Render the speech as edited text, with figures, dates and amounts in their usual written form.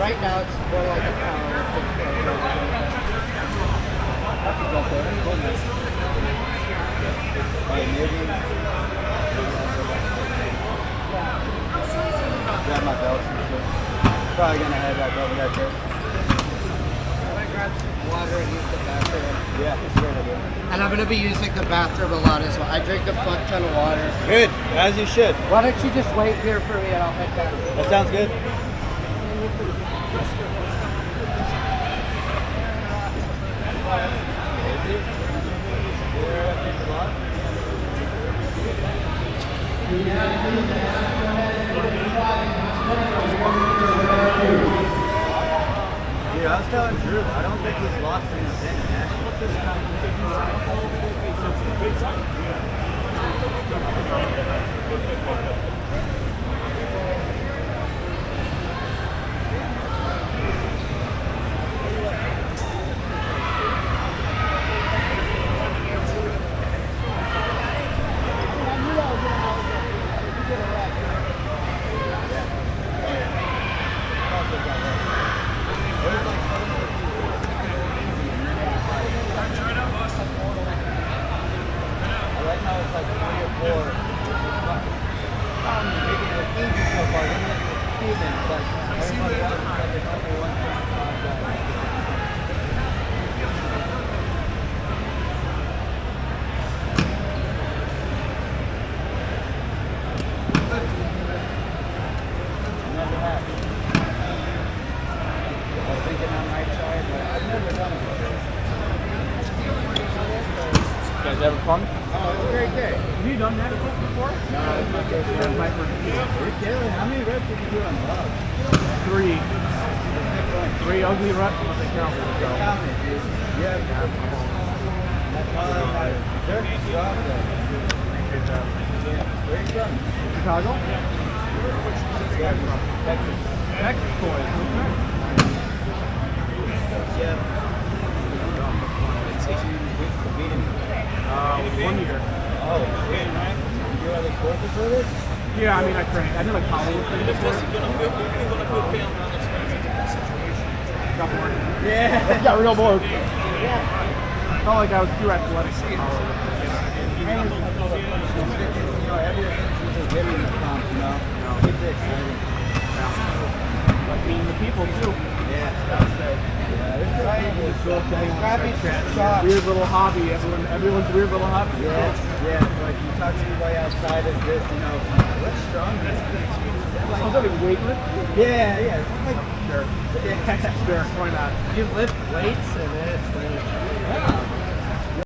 Right now, it's more like a powerlifting program. Grab my belts and shit. Probably gonna head back over that too. I'm gonna grab some water and use the bathroom. Yeah, it's great idea. And I'm gonna be using the bathroom a lot as well. I drink a fuck ton of water. Good, as you should. Why don't you just wait here for me and I'll head down. That sounds good. Dude, I was telling Drew, I don't think he's lost in his thing, man. Ever fun? Oh, it's a great day. Have you done that before? No, it's my first time. That's my first time. You're killing. How many reps did you do on love? 3. 3 ugly reps, but they count. They count it, dude. Yeah. That's all that matters. They're strong, though. Where are you from? Chicago? Yeah, Texas. Texas boys. Yeah. 1 year. Oh, okay, right? You are the courses for this? Yeah, I mean, I trained. I did like powerlifting before. Got bored. Yeah. Got real bored. Yeah. Felt like I was too athletic. You know, ever since you just getting the comp, you know? It's exciting. Like meeting the people too. Yeah, that's good. Yeah, it's cool. Crappy shop. Weird little hobby. Everyone's weird little hobby. Yeah, yeah. Like you talk to anybody outside of this, you know, what's strong? Was that like weightlifting? Yeah, yeah. It's like Sure. yeah. Sure. Why not? You lift weights and it's great. Yeah.